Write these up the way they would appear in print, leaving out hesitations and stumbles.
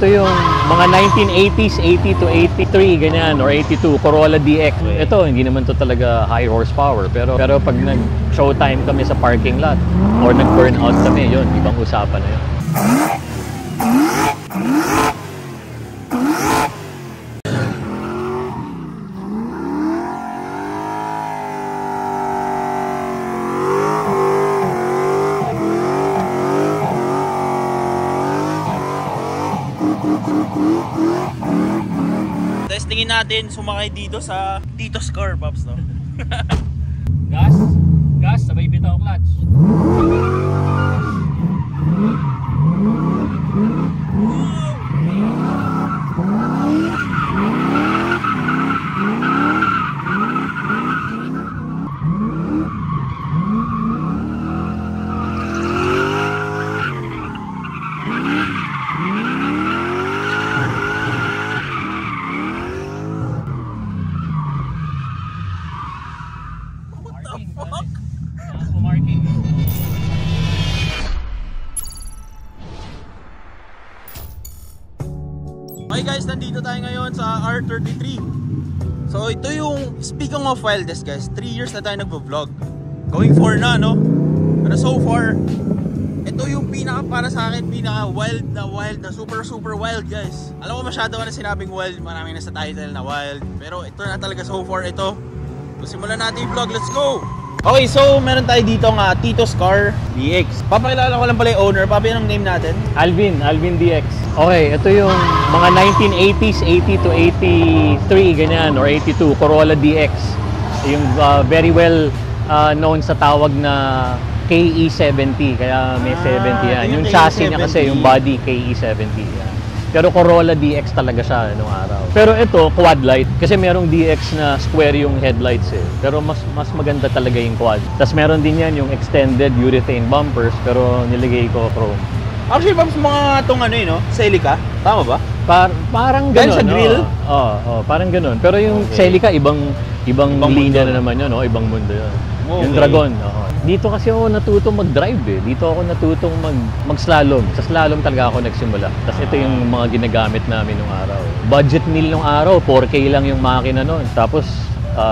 ito yung mga 1980s, 80 to 83, ganyan, or 82, Corolla DX. Ito, hindi naman to talaga high horsepower, pero pag nag-showtime kami sa parking lot, or nag-burn out kami, yun, ibang usapan na yun. Testingin natin sumakay dito sa Tito's car, Pops, no? Gas, sabay bitaw clutch. Okay guys, nandito tayo ngayon sa R33. So ito yung, speaking of wildest guys, 3 years na tayo nagvo-vlog. Going 4 na, no? Pero so far, ito yung pinaka, para sa akin, pinaka wild na super wild guys. Alam ko masyado ka na sinabing wild, maraming nasa title na wild. Pero ito na talaga so far, ito. So simulan natin yung vlog, let's go! Okay, so meron tayo dito nga Tito's Car DX. Papakilala ko lang pala yung owner. Papi, anong name natin? Alvin DX. Okay, ito yung mga 1980s, 80 to 83, ganyan, or 82, Corolla DX. Yung very well known sa tawag na KE70, kaya may 70 yan. Yung chassis niya kasi, yung body KE70 yan. Pero Corolla DX talaga siya nung araw. Pero ito, quad light. Kasi merong DX na square yung headlights eh. Pero mas maganda talaga yung quad. Tapos meron din yan yung extended urethane bumpers, pero nilagay ko chrome. Actually, Pops, mga itong ano no? Celica. Tama ba? Parang gano'n. Sa grill? Oo, parang gano'n. Pero yung Celica, ibang linya na naman yun, no? Ibang mundo yun. Okay. Yung Dragon. Dito kasi ako natutong mag-drive eh. Dito ako natutong mag-slalom. Sa slalom talaga ako nagsimula. Tapos ito yung mga ginagamit namin nung araw. Budget meal nung araw, 4K lang yung makina nun. Tapos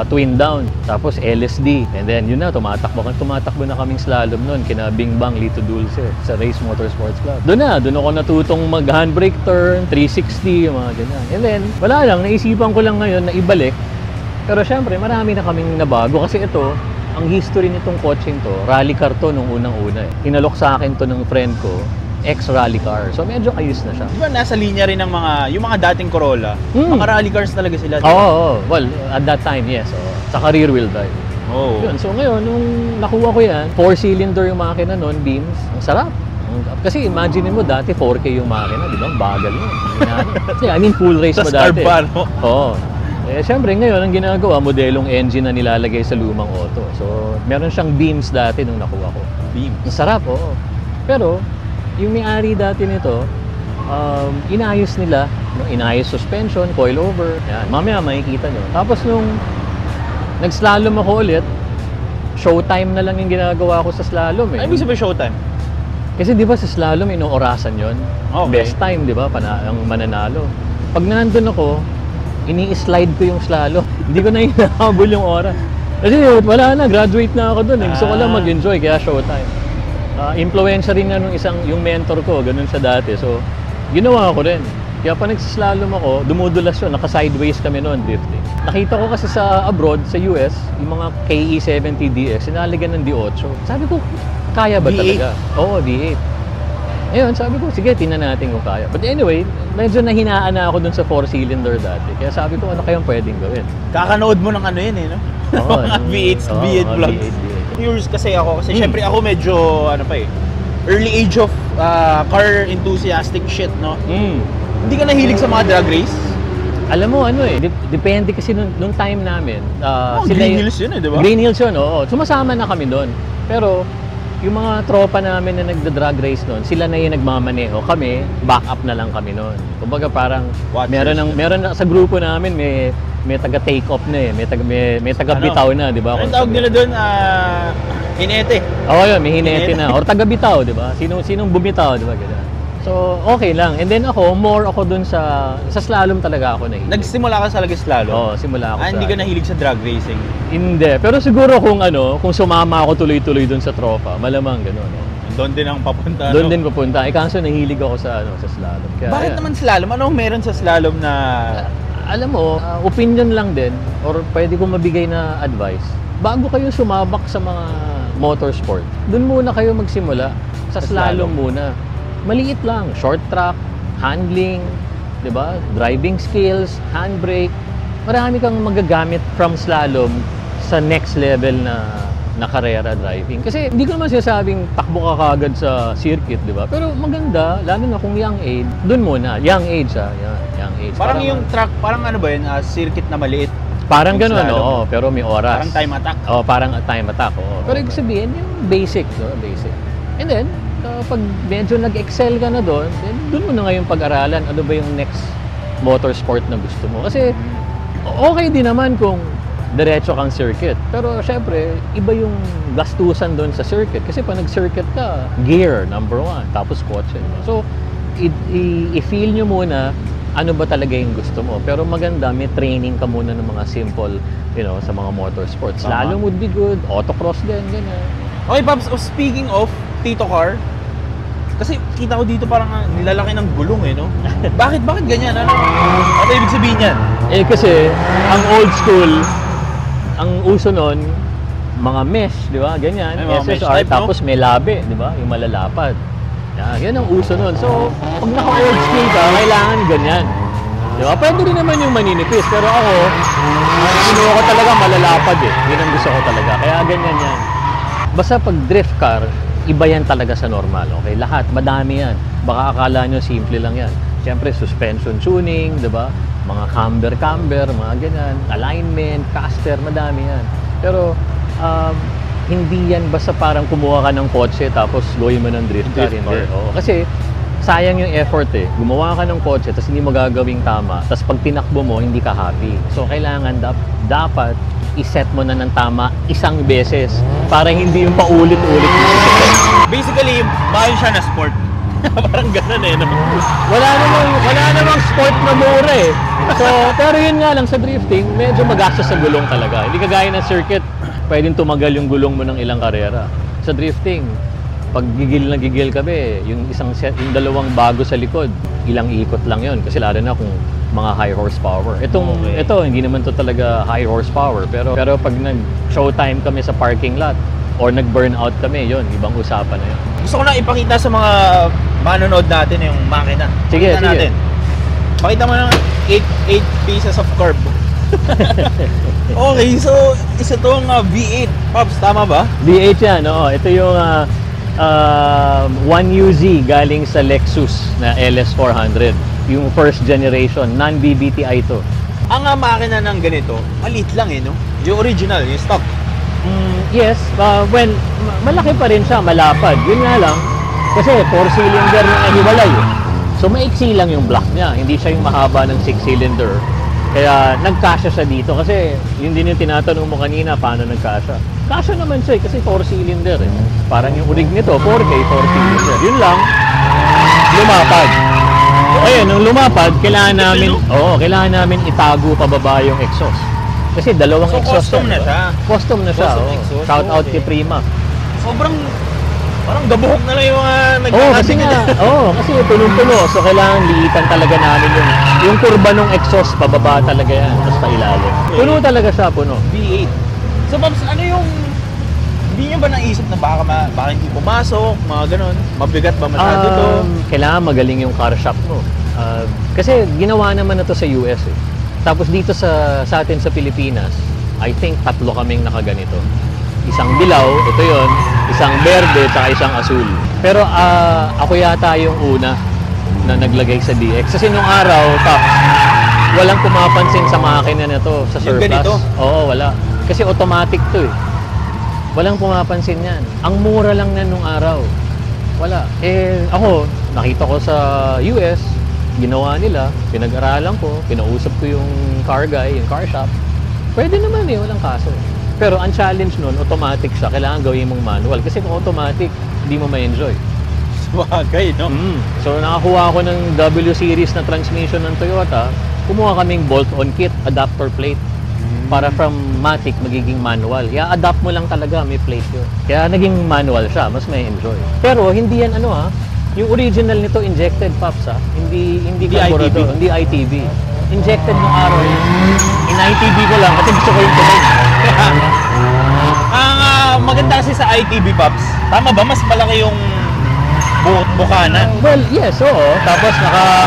twin down, tapos LSD. And then yun na, tumatakbo na kaming slalom nun. Kina Bing Bang, Lito Dulce sa Race Motorsports Club. Doon ako natutong mag-handbrake turn, 360, yung mga ganyan. And then, wala lang, naisipan ko lang ngayon na ibalik. Pero syempre, marami na kaming nabago kasi ito, ang history nitong coaching to, rally car to nung unang-una eh. Inalok sa akin to ng friend ko, ex-rally car. So medyo ayos na siya. Di ba nasa linya rin ng yung mga dating Corolla? Mga rally cars talaga sila. Oo. Well, at that time, yes. Saka rear wheel drive. Oh. Yun. So ngayon, nung nakuha ko yan, 4-cylinder yung makina nun, beams. Ang sarap. Kasi imagine mo dati 4K yung makina, di ba? Bagal yun. I mean, full race mo dati. Sa no? Oo. Eh, syempre ngayon, ang ginagawa, modelong engine na nilalagay sa lumang auto. So, meron siyang beams dati nung nakuha ko. Beams? Ang sarap, oo. Pero, yung may-ari dati nito, inayos nila. Inayos suspension, coilover. Yan, mamaya makikita nyo. Tapos nung nag-slalom ako ulit, showtime na lang yung ginagawa ko sa slalom eh. Ay, ibig sabihin showtime? Kasi di ba sa slalom, inoorasan yun. Okay. Best time, di ba? Ang mananalo. Pag nandun ako, ini-slide ko yung slalom. Hindi ko na hinahabol yung oras. Kasi wala na, graduate na ako dun. Gusto ko lang mag-enjoy, kaya showtime. Influensya rin nga nung yung mentor ko, ganun siya dati. So, ginawa ko rin. Kaya pa nagsislalom ako, dumudulas yun, naka-sideways kami noon, drifting. Nakita ko kasi sa abroad, sa US, yung mga KE70 DX, sinaligan ng D8. Sabi ko, kaya ba talaga? Oo, D8. Ayun, sabi ko, sige, tingnan natin kung kaya. But anyway, medyo nahinaan na ako dun sa 4-cylinder dati. Kaya sabi ko, ano kayang pwedeng gawin? Kakanood mo ng ano yun eh, no? Oo, V8 vlogs. Curious kasi ako, kasi syempre ako medyo, early age of car enthusiastic shit, no? Hindi ka nahilig sa mga drag race? Alam mo, depende kasi nung time namin. Green Hills yun eh, di ba? Green Hills yun, oo. Sumasama na kami doon. Pero, yung mga tropa namin na nagda-drag race noon, sila na yung nagmamaneho. Kami, backup na lang kami noon. Kumbaga parang meron sa grupo namin may taga-take off na eh, may taga-bitaw na, 'di ba? Ang tawag nila doon hinete. Oo, yun, may hinete na or taga-bitaw, 'di ba? Sinong bumitaw, 'di ba? Ganun. So, okay lang. And then more ako dun sa slalom talaga ako nahilig. Nagsimula ka sa slalom? Oo, simula ako hindi ka nahilig sa drag racing? Hindi. Pero siguro kung sumama ako tuloy-tuloy dun sa tropa, malamang gano'n. No? Doon din ang papunta, Doon din papunta. Kaso nahilig ako sa slalom. Kaya, bakit naman slalom? Anong meron sa slalom na... alam mo, opinion lang din or pwede kong mabigay na advice. Bago kayo sumabak sa mga motorsport, doon muna kayo magsimula. Sa slalom muna. Maliit lang. Short track, handling, 'di ba? Driving skills, handbrake. Marami kang magagamit from slalom sa next level na karera driving. Kasi hindi ko naman sinasabing takbo ka kagad sa circuit, 'di ba? Pero maganda, lalo na kung young age, doon muna. Young age, young age. Parang yung track, parang ano ba yun? Circuit na maliit? Parang gano'n, oo. Pero may oras. Parang time attack? Oo, parang time attack, oo. Pero ibig sabihin, yung basic, no? Basic. And then, pag medyo nag-excel ka na doon, then doon mo na ngayon pag-aralan ano ba yung next motorsport na gusto mo. Kasi okay din naman kung diretso kang circuit. Pero syempre, iba yung gastusan doon sa circuit. Kasi pag nag-circuit ka, gear, number 1. Tapos kotse. So, i-feel nyo muna ano ba talaga yung gusto mo. Pero maganda, may training ka muna ng mga simple, sa mga motorsports. Slalom would be good, autocross din, ganyan. Okay, Pops, speaking of Tito Car, kasi kita ko dito parang nilalaki ng gulong no? Bakit ganyan? Ano ibig sabihin yan? Kasi, ang old school, ang uso nun, mga mesh, di ba? Ganyan, SSR, tapos may labi, di ba? Yung malalapad. Yan ang uso nun. So, pag naka-old school ka, kailangan ganyan. Di ba? Pwede rin naman yung maninipis. Pero ako, sinuha ko talaga malalapad Yun ang gusto ko talaga. Kaya ganyan yan. Basta pag drift car, iba yan talaga sa normal. Okay? Lahat, madami yan. Baka akala nyo simple lang yan. Siyempre, suspension tuning, di ba? Mga camber, mga ganyan. Alignment, caster, madami yan. Pero, hindi yan basta parang kumuha ka ng kotse tapos gawin mo ng drift car. Hindi. Oo. Kasi sayang yung effort Gumawa ka ng kotse tapos hindi mo gagawing tama. Tapos pag tinakbo mo, hindi ka happy. So kailangan dapat iset mo na ng tama isang beses para hindi yung paulit-ulit. Basically, bahay siya na sport. Parang ganun no? Wala namang sport na mura So, pero yun nga lang sa drifting, medyo magastos sa gulong talaga. Hindi kagaya ng circuit, pwedeng tumagal yung gulong mo ng ilang karera. Sa drifting, pag gigil kami, yung dalawang bago sa likod, ilang ikot lang yun. Kasi lalo na kung mga high horsepower. Ito, hindi naman to talaga high horsepower. Pero pag nag-showtime kami sa parking lot, or nag-burnout kami, yun, ibang usapan na yun. Gusto ko na ipakita sa mga manonood natin yung makina. Sige. Natin. Pakita mo ng 8 pieces of carb. Okay, so isa tong V8. Pops, tama ba? V8 yan, oo. Ito yung 1UZ galing sa Lexus na LS400. Yung first generation, non-BBTI to. Ang makina ng ganito, maliit lang no? Yung original, yung stock. Yes, malaki pa rin siya, malapad. Yun nga lang, kasi 4-cylinder yung aniwalay So maiksi lang yung block niya, hindi siya yung mahaba ng 6-cylinder. Kaya nagkasya siya dito kasi yun din yung tinatanong mo kanina, paano nagkasya? Kasya naman siya kasi 4-cylinder Parang yung urig nito, 4K, 4-cylinder. Yun lang, lumapad. Ayun, nung lumapad, kailangan namin itago pababa yung exhaust. Kasi dalawang exhaust custom na siya. Custom na siya. Shout out kay Prima. Sobrang parang gabuhok na lang yung mga kasi punong-puno. So kailangan liitan talaga namin yung kurba ng exhaust, pababa talaga yan, tapos pailalim. Puno talaga siya, puno. V8. So Pops, ano yung hindi nyo ba naisip na baka hindi pumasok, mga ganon? Mabigat ba masyado to? Kailangan magaling yung car shop mo. Kasi ginawa naman na to sa US Tapos dito sa atin sa Pilipinas, I think 3 kaming nakaganito. Isang dilaw, ito yon, isang berde, at isang asul. Pero ako yata yung una na naglagay sa DX. Kasi nung araw, walang pumapansin sa makina na to, sa surplus. Yung ganito? Oo, wala. Kasi automatic to Walang pumapansin yan. Ang mura lang na nung araw. Wala. Ako, nakita ko sa US, ginawa nila, pinag-aralan ko, pinausap ko yung car guy, yung car shop. Pwede naman walang kaso. Pero ang challenge nun, automatic siya. Kailangan gawin mong manual. Kasi kung automatic, hindi mo ma-enjoy. Bagay, no? So nakakuha ako ng W series na transmission ng Toyota. Kumuha kaming bolt-on kit, adapter plate. Para from matic magiging manual. I-adapt mo lang talaga, may plate yun. Kaya naging manual siya, mas may enjoy. Pero hindi yan yung original nito injected, Pops, ha? Hindi carburetor, hindi ITB. Injected ng araw yun. In ITB ko lang kasi gusto ko yung tunog. Ang maganda kasi sa ITB, Pops, tama ba? Mas malaki yung bukana. Well, yes, oo. Tapos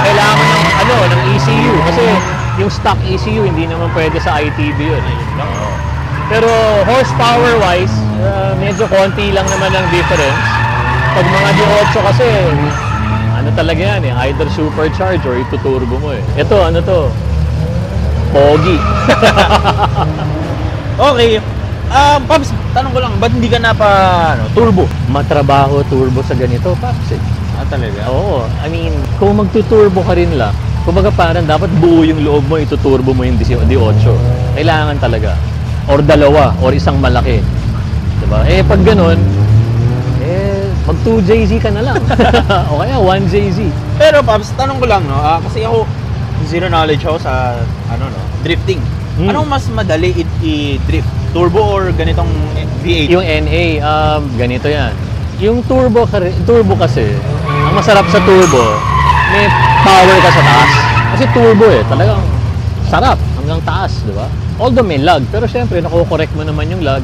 kailangan ng ECU kasi yung stock ECU hindi naman pwede sa ITB yun. Pero horsepower wise, medyo konti lang naman ang difference. Pag mga D8 kasi, talaga yan eh, either supercharge or ituturbo mo eh. Ito, pogi. Okay. Pops, tanong ko lang, ba't hindi ka na turbo? Matrabaho turbo sa ganito, Pops eh. Talaga? Oo. I mean, kung magtuturbo ka rin lang, kumbaga parang dapat buo yung loob mo, ituturbo mo yung D8. Kailangan talaga. Or dalawa, or isang malaki. Diba? Pag ganun, mag 2JZ ka na lang. O kaya 1JZ. Pero Pops, tanong ko lang, no? Kasi ako, zero knowledge ako sa, drifting. Anong mas madali i-drift? Turbo or ganitong V8? Yung NA, ganito yan. Yung turbo kasi, ang masarap sa turbo, may power ka sa taas. Kasi turbo talagang sarap hanggang taas, di ba? Although may lag, pero syempre nako-correct mo naman yung lag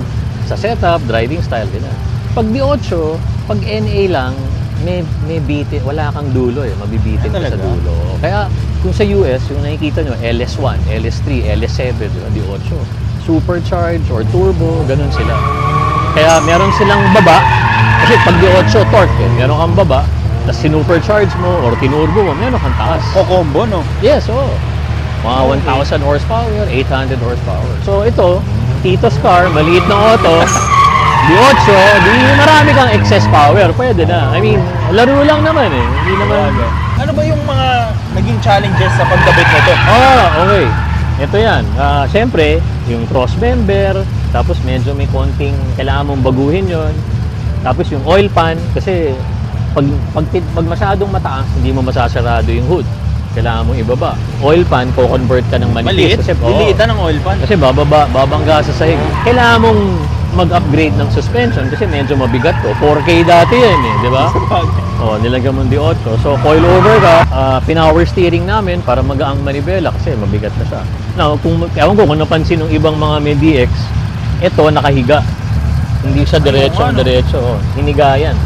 sa setup, driving style, gano'n. Pag D8, pag NA lang, may bitin, wala kang dulo mabibitin ka sa dulo. Kaya kung sa US, yung nakikita nyo, LS1, LS3, LS7, di ba? D8, supercharge or turbo, ganun sila. Kaya meron silang baba, kasi pag D8 torque, meron kang baba, tapos sinupercharge mo or tinurbo mo, meron kang taas. Combo, no? Yes, mga 1,000 horsepower, 800 horsepower. So ito, Tito's car, maliit na auto, D8, di marami kang excess power, pwede na. I mean, laro lang naman hindi naman. Ano ba yung mga naging challenges sa pagdabit nito? Okay. Ito yan. Siyempre, yung cross member, tapos medyo may konting kailangan mong baguhin yon. Tapos yung oil pan, kasi pag masyadong mataas, hindi mo masasarado yung hood. Kailangan mong ibaba. Oil pan, co-convert ka ng manipis. Maliit? Liliitan ng oil pan? Kasi babangga sa sahig. Kailangan mong mag-upgrade ng suspension kasi medyo mabigat to. 4K dati yan di ba? Nilagyan mo D8. So, coil over ka, pinower steering namin para magaang manibela kasi mabigat na siya. Now, kung napansin ng ibang mga may DX, ito nakahiga. Hindi siya diretso. Hiniga yan.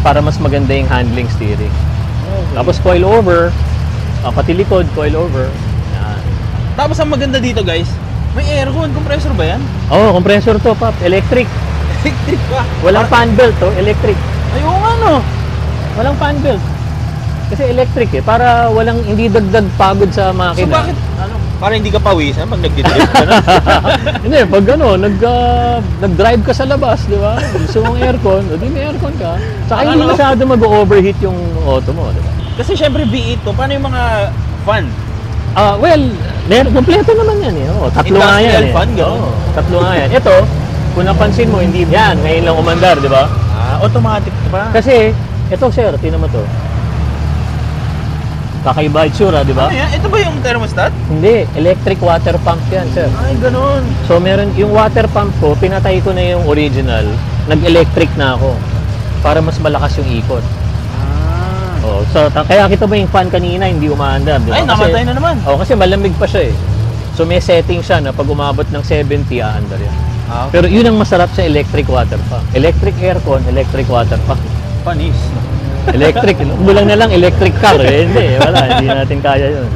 Para mas maganda yung handling steering. Okay. Tapos coil over, pati likod, coil over. Yan. Tapos ang maganda dito guys, may aircon. Compressor ba yan? Compressor to, Pop. Electric. Electric ba? Walang fan belt to, electric. Ayun ano. Walang fan belt. Kasi electric para hindi dagdag pagod sa makina. So bakit, para hindi ka pawisan pag nag-drift ka na? Hindi, pag nag-drive ka sa labas, di ba? Gusto mong aircon, may aircon ka. Saka hindi masyado mag-overheat yung auto mo, di ba? Kasi syempre V8 to, paano yung mga fan? Kompleto naman yan Tatlo nga yan fan, gano'n? Tatlo nga yan. Ito, kung napansin mo, hindi yan. Ngayon lang umandar, di ba? Automatic pa. Kasi, ito sir, tingnan mo to. Kakaiba itsura, di ba? Ano yan? Ito ba yung thermostat? Hindi, electric water pump yan, sir. Ay, ganun. So, yung water pump ko, pinatay ko na yung original. Nag-electric na ako para mas malakas yung ikot. So, kaya kita ba yung fan kanina, hindi umaandar, di ba? Ay, namatay na naman. Kasi malamig pa siya So, may setting siya na pag umabot ng 70, aandar yan. Okay. Pero yun ang masarap sa electric water pump. Electric aircon, electric water pump. Panis. Electric. Kulang na lang electric car. Hindi, wala. Hindi natin kaya yun.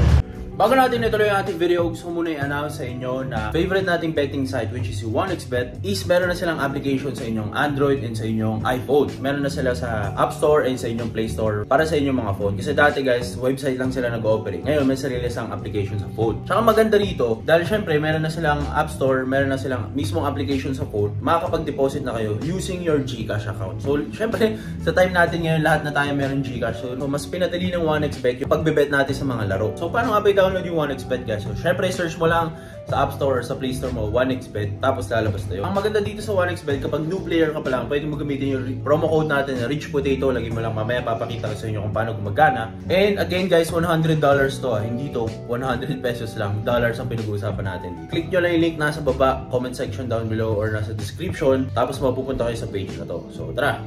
Bago natin ituloy ang ating video, gusto ko muna i-announce sa inyo na favorite nating betting site, which is 1xBet, is meron na silang application sa inyong Android and sa inyong iPhone. Meron na sila sa App Store and sa inyong Play Store para sa inyong mga phone. Kasi dati guys, website lang sila nag-operate. Ngayon, may sarili silang application sa phone. Tsaka maganda rito, dahil syempre meron na silang App Store, meron na silang mismong application sa phone, makakapag-deposit na kayo using your GCash account. So, syempre, sa time natin ngayon, lahat na tayo meron GCash. So, mas pinadali ng 1xBet yung pagbe-bet natin sa mga laro. So, paano nga ba ikaw i-download yung 1xBet guys. So, syempre, search mo lang sa App Store or sa Play Store mo, 1xBet, tapos lalabas na yun. Ang maganda dito sa 1xBet, kapag new player ka pa lang, pwede mo gamitin yung promo code natin na Rich Potato. Lagi mo lang mamaya, papakita ko sa inyo kung paano gumagana. And again guys, $100 to hindi to 100 pesos lang. Dollars ang pinag-uusapan natin. Click nyo lang yung link nasa baba, comment section down below or nasa description. Tapos mapupunta kayo sa page na to. So tara!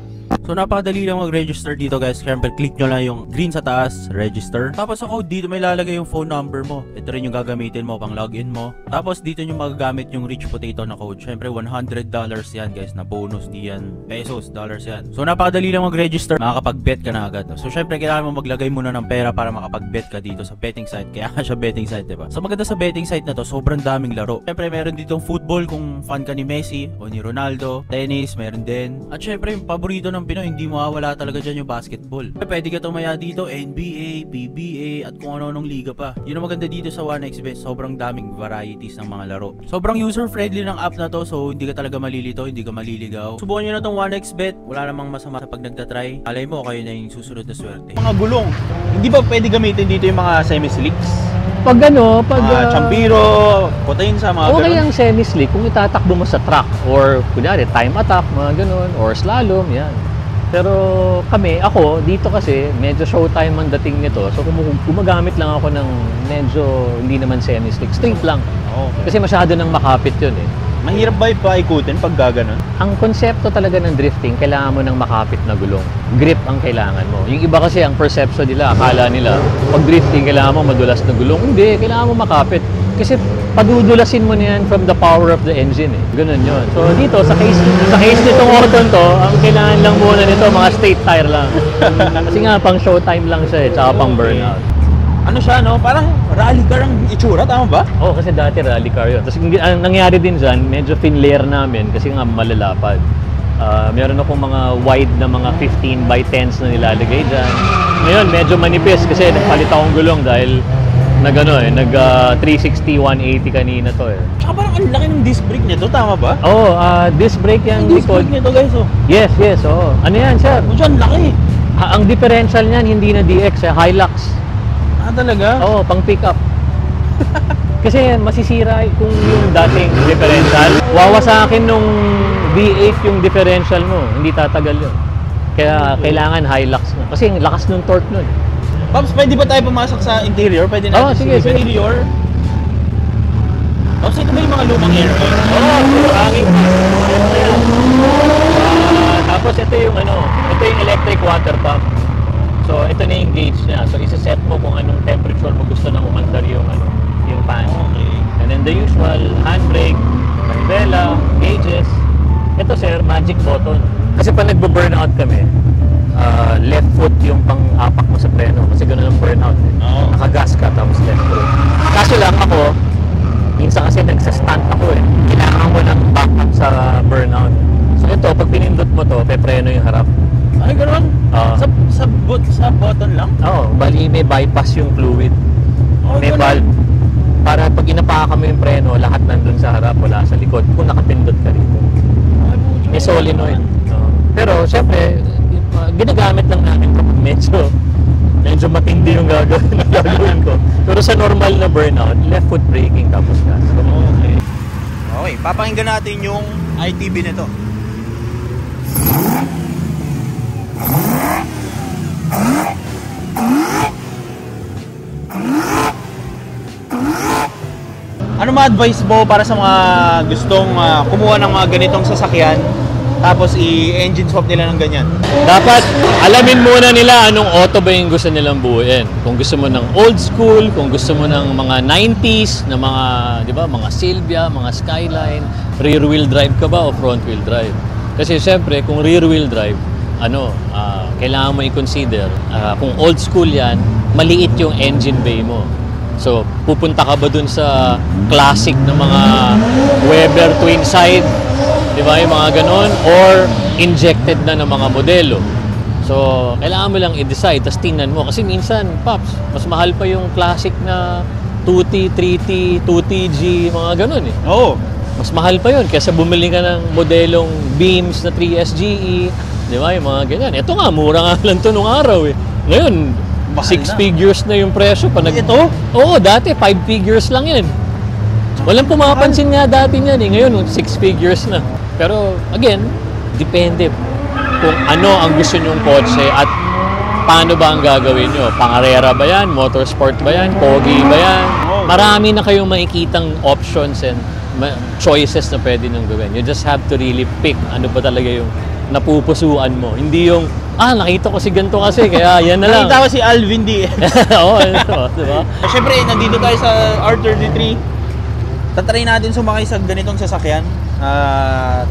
So napakadali lang mag-register dito guys. Siyempre click nyo lang yung green sa taas, register. Tapos sa code dito may lalagay yung phone number mo. Ito rin yung gagamitin mo pang login mo. Tapos dito nyo magagamit yung Rich Potato na code. Siyempre $100 yan guys na bonus diyan. Pesos, dollars yan. So napakadali lang mag-register. Makakapag-bet ka na agad. So siyempre kailangan mo maglagay muna ng pera para makapag-bet ka dito sa betting site. Kaya siya betting site, diba? So maganda sa betting site na to, sobrang daming laro. Siyempre meron ditong football kung fan ka ni Messi o ni Ronaldo. Tennis, meron din. At siyempre yung paborito ng Pinoy, hindi mawawala talaga dyan yung basketball. Pwede ka tumaya dito, NBA, PBA, at kung ano-anong liga pa. Yun ang maganda dito sa 1xBet, sobrang daming varieties ng mga laro. Sobrang user-friendly ng app na to, so hindi ka talaga malilito, hindi ka maliligaw. Subukan nyo na tong 1xBet, wala namang masama sa pag nagtatry. Alay mo, kayo na yung susunod na swerte. Mga gulong, hindi ba pwede gamitin dito yung mga semi-slicks? Pag Champiro, Potenza, mga okay ang semi-slick kung itatakbo mo sa track or kunyari time attack, mga ganun, or slalom, yan. Pero ako, dito kasi medyo showtime ang dating nito. So gumagamit lang ako ng medyo hindi naman semi-slick, straight lang. Okay. Kasi masyado nang makapit yun eh. Mahirap ba paikutin pag gaganon? Ang konsepto talaga ng drifting, kailangan mo ng makapit na gulong. Grip ang kailangan mo. Yung iba kasi, ang perception nila, akala nila, pag drifting, kailangan mo madulas na gulong. Hindi, kailangan mo makapit. Kasi padudulasin mo na yan from the power of the engine eh. Ganun yun. So dito, sa case nitong Orton to, ang kailangan lang muna nito, mga straight tire lang. Kasi nga, pang showtime lang siya eh, tsaka pang burnout. Ano siya, no? Parang rally car ang itsura, tama ba? Oo, kasi dati rally car yun. Tapos ang nangyari din dyan, medyo finlayer namin kasi nga malalapad. Meron akong mga wide na mga 15 by 10s na nilalagay dyan. Ngayon, medyo manipis kasi nagpalit akong gulong dahil nag 360, 180 kanina to eh. Tsaka parang ang laki ng disc brake nito, tama ba? Oo, disc brake yan. Ang disc brake nito guys, oh. Yes, oo. Ano yan, sir? Ano siya, ang laki. Ang differential niyan, hindi na DX, Hilux. Ah, talaga? Oo, pang pick up. Kasi masisira kung yung dating differential. Wawasakin nung V8 yung differential mo, hindi tatagal yun. Kaya kailangan Hilux na. Kasi yung lakas ng torque nun. Pops, pwede ba tayo pumasok sa interior? Pwede natin sige. Interior. Pops, ito ba yung mga lumang aircon? Hangin. Tapos ito yung electric water pump. So ito na yung gauge niya. So isa-set mo kung anong temperature mo gusto na umandar yung fan. Okay. And then the usual handbrake, manivela, gauges. Ito sir, magic button. Kasi pag nagbo-burnout kami, left foot yung pang-apak mo sa preno. Kasi gano'n ang burnout eh. Nakagas ka tapos left foot. Kaso lang ako, minsan kasi nagsa-stunt ako eh. Kailangan mo ng backup sa burnout. So ito, pag pinindot mo to, pepreno yung harap. Ay, gano'n? Sa button lang? Oo, bali may bypass yung fluid. May valve. Para pag inapakan mo yung preno, lahat nandun sa harap, wala sa likod. Kung nakapindot ka rito. May solenoid. Pero syempre, ginagamit lang namin kapag medyo matindi yung gagawin ko. Pero sa normal na burnout, left foot braking tapos gas. Okay, papakinggan natin yung ITB nito. Ano ma-advise mo para sa mga gustong kumuha ng mga ganitong sasakyan tapos i-engine swap nila ng ganyan? Dapat alamin muna nila anong auto ba yung gusto nilang buuin. Kung gusto mo ng old school, kung gusto mo ng mga 90s na mga, 'di ba, mga Silvia, mga Skyline, rear wheel drive ka ba o front wheel drive? Kasi syempre kung rear wheel drive, kailangan mo i-consider kung old school 'yan, maliit yung engine bay mo. So, pupunta ka ba dun sa classic na mga Weber twin side, di ba, yung mga ganon, or injected na ng mga modelo. So, kailangan mo lang i-decide, tapos tingnan mo. Kasi minsan, Pops, mas mahal pa yung classic na 2T, 3T, 2TG, mga ganon eh. Oo. Mas mahal pa yun kaysa bumili ka ng modelong Beams na 3SGE, di ba, yung mga ganyan. Ito nga, mura nga lang ito nung araw eh. Ngayon, Mahal Six na. figures na yung presyo. Ito? Oo, dati 5 figures lang yan. Walang pumapansin nga dati niyan eh. Ngayon, 6 figures na. Pero, again, depende kung ano ang gusto nyong kotse at paano ba ang gagawin nyo. Pangarera ba yan? Motorsport ba yan? Pogi ba yan? Marami na kayong makikitang options and choices na pwede nyo gawin. You just have to really pick ano ba talaga yung napupusuan mo. Hindi yung, nakita ko si ganito kasi, kaya yan na lang. Nakita ko si Alvin D. Oo, diba? Siyempre, nandito tayo sa R33. Tatry natin sumakay sa ganitong sasakyan.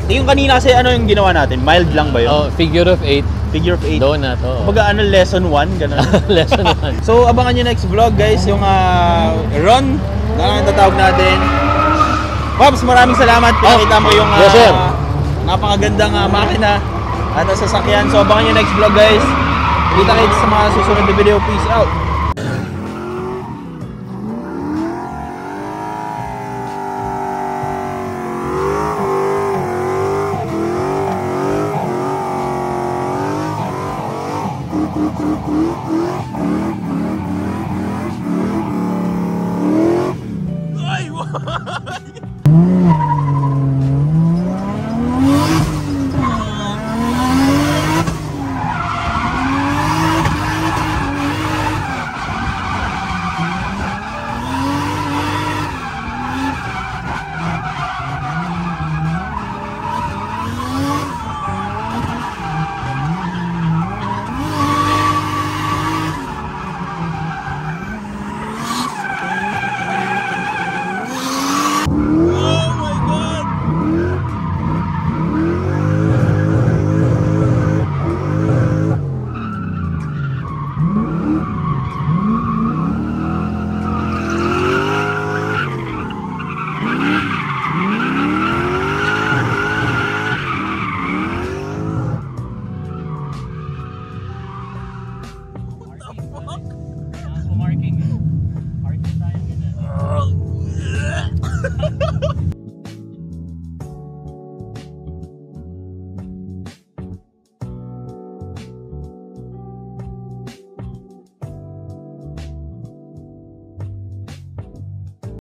Yung kanina kasi ano yung ginawa natin? Mild lang ba yun? Oh, figure of 8. Figure of 8. Donut, oo. Kumbaga lesson 1, ganun. Lesson 1. So, abangan nyo next vlog guys, yung run, na tatawag natin. Pops, maraming salamat. Pinakita mo yung yes, sir. napakagandang makina at sasakyan. So, abangan nyo next vlog guys. Kita-kits sa mga susunod na video. Peace out. Ay,